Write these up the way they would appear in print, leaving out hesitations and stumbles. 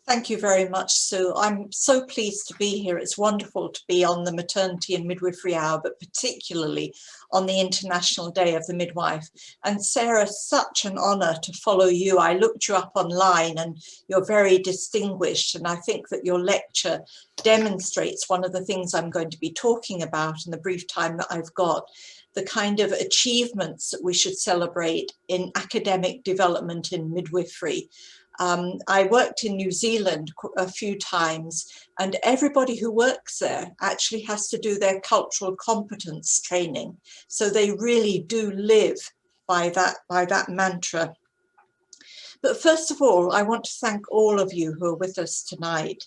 Thank you very much, Sue. I'm so pleased to be here. It's wonderful to be on the Maternity and Midwifery Hour, but particularly on the International Day of the Midwife. And Sarah, such an honour to follow you. I looked you up online and you're very distinguished. And I think that your lecture demonstrates one of the things I'm going to be talking about in the brief time that I've got, the kind of achievements that we should celebrate in academic development in midwifery. I worked in New Zealand a few times, and everybody who works there actually has to do their cultural competence training. So they really do live by that mantra. But first of all, I want to thank all of you who are with us tonight.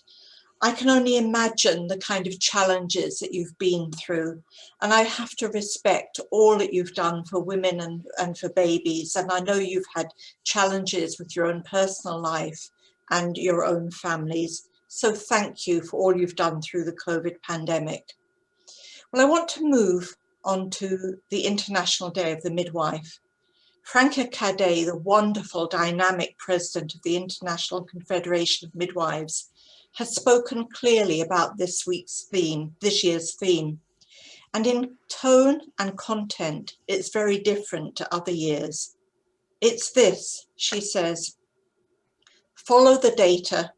I can only imagine the kind of challenges that you've been through, and I have to respect all that you've done for women and for babies. And I know you've had challenges with your own personal life and your own families. So thank you for all you've done through the COVID pandemic. Well, I want to move on to the International Day of the Midwife. Franca Cadet, the wonderful, dynamic president of the International Confederation of Midwives, has spoken clearly about this year's theme. And in tone and content, it's very different to other years. It's this, she says: follow the data,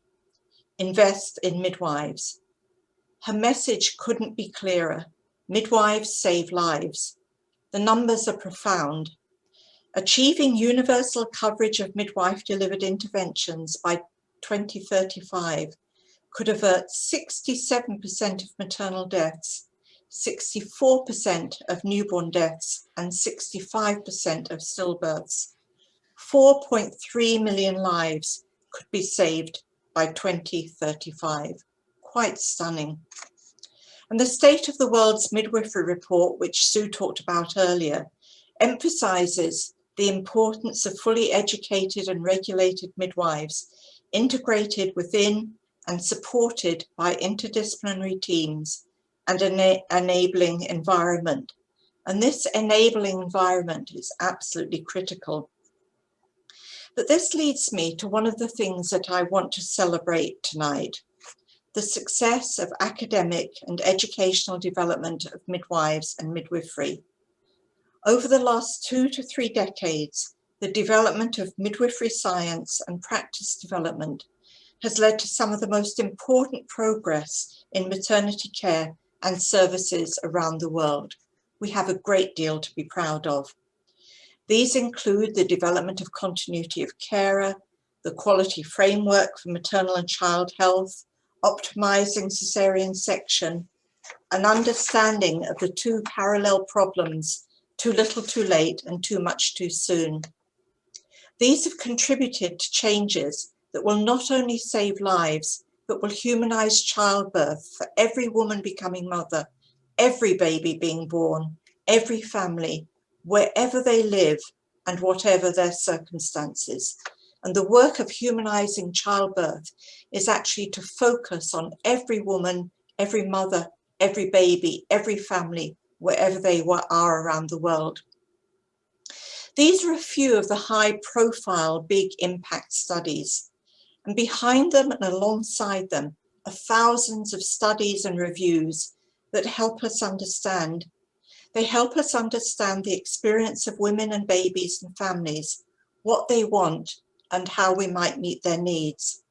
invest in midwives. Her message couldn't be clearer. Midwives save lives. The numbers are profound. Achieving universal coverage of midwife-delivered interventions by 2035 could avert 67% of maternal deaths, 64% of newborn deaths, and 65% of stillbirths. 4.3 million lives could be saved by 2035. Quite stunning. And the State of the World's Midwifery report, which Sue talked about earlier, emphasizes the importance of fully educated and regulated midwives, integrated within and supported by interdisciplinary teams and an enabling environment. And this enabling environment is absolutely critical. But this leads me to one of the things that I want to celebrate tonight: the success of academic and educational development of midwives and midwifery. Over the last 2 to 3 decades, the development of midwifery science and practice development has led to some of the most important progress in maternity care and services around the world. We have a great deal to be proud of. These include the development of continuity of carer, the quality framework for maternal and child health, optimizing cesarean section, an understanding of the 2 parallel problems: too little too late and too much too soon. These have contributed to changes that will not only save lives, but will humanize childbirth for every woman becoming mother, every baby being born, every family, wherever they live and whatever their circumstances. And the work of humanizing childbirth is actually to focus on every woman, every mother, every baby, every family, wherever they are around the world. These are a few of the high-profile, big impact studies. And behind them and alongside them are thousands of studies and reviews that help us understand. They help us understand the experience of women and babies and families, what they want, and how we might meet their needs.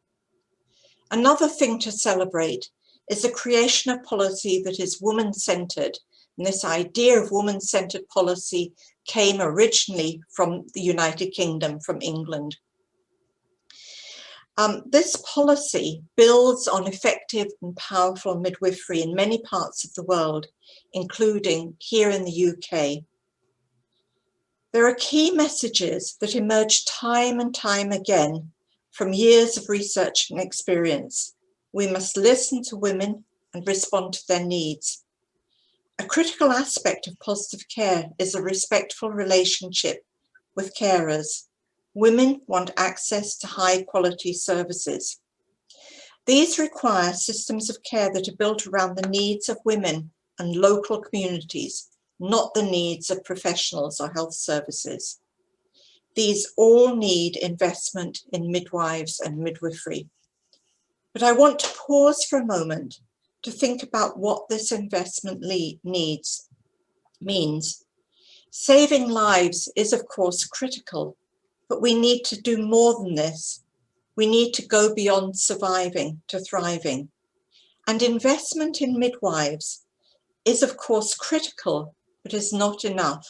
Another thing to celebrate is the creation of policy that is woman-centered. And this idea of woman-centered policy came originally from the United Kingdom, from England. This policy builds on effective and powerful midwifery in many parts of the world, including here in the UK. There are key messages that emerge time and time again from years of research and experience. We must listen to women and respond to their needs. A critical aspect of positive care is a respectful relationship with carers. Women want access to high-quality services. These require systems of care that are built around the needs of women and local communities, not the needs of professionals or health services. These all need investment in midwives and midwifery. But I want to pause for a moment to think about what this investment means. Saving lives is, of course, critical, but we need to do more than this. We need to go beyond surviving to thriving. And investment in midwives is, of course, critical, but is not enough.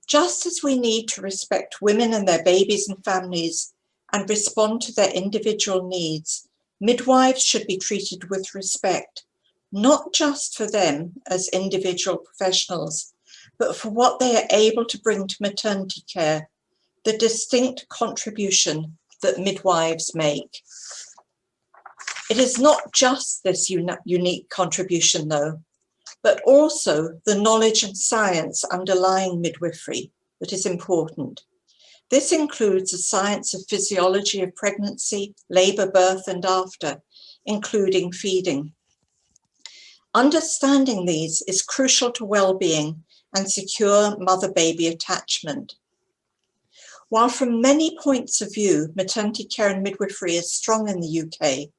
Just as we need to respect women and their babies and families and respond to their individual needs, midwives should be treated with respect, not just for them as individual professionals, but for what they are able to bring to maternity care, the distinct contribution that midwives make. It is not just this unique contribution, though, but also the knowledge and science underlying midwifery that is important. This includes the science of physiology of pregnancy, labour, birth and after, including feeding. Understanding these is crucial to well-being and secure mother-baby attachment. While from many points of view, maternity care and midwifery is strong in the UK,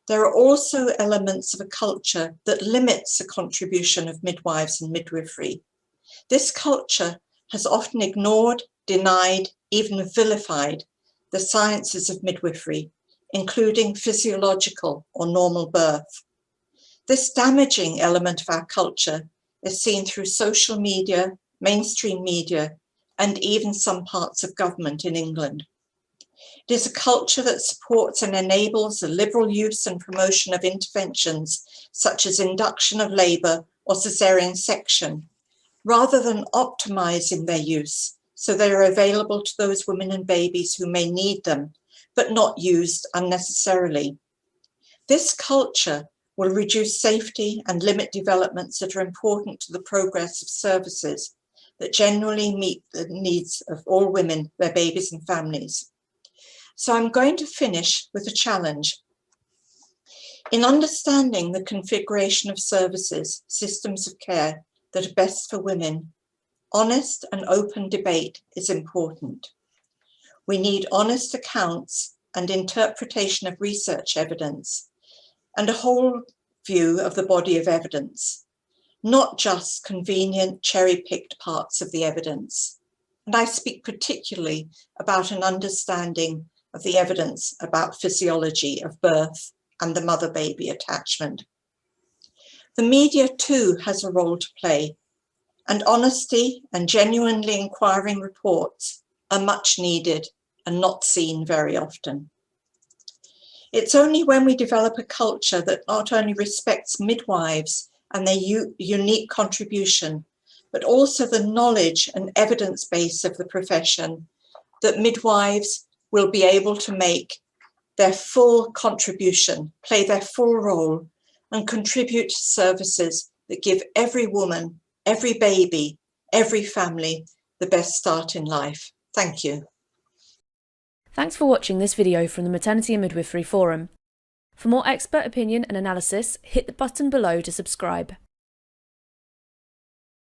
there are also elements of a culture that limits the contribution of midwives and midwifery. This culture has often ignored, denied, even vilified the sciences of midwifery, including physiological or normal birth. This damaging element of our culture is seen through social media, mainstream media, and even some parts of government in England. It is a culture that supports and enables the liberal use and promotion of interventions such as induction of labour or caesarean section, rather than optimising their use so they are available to those women and babies who may need them, but not used unnecessarily. This culture will reduce safety and limit developments that are important to the progress of services that generally meet the needs of all women, their babies and families. So I'm going to finish with a challenge. In understanding the configuration of services, systems of care that are best for women, honest and open debate is important. We need honest accounts and interpretation of research evidence and a whole view of the body of evidence, not just convenient cherry-picked parts of the evidence. And I speak particularly about an understanding of the evidence about physiology of birth and the mother-baby attachment. The media too has a role to play, and honesty and genuinely inquiring reports are much needed and not seen very often. It's only when we develop a culture that not only respects midwives and their unique contribution, but also the knowledge and evidence base of the profession, that midwives will be able to make their full contribution, play their full role, and contribute to services that give every woman, every baby, every family the best start in life. Thank you. Thanks for watching this video from the Maternity and Midwifery Forum. For more expert opinion and analysis, hit the button below to subscribe.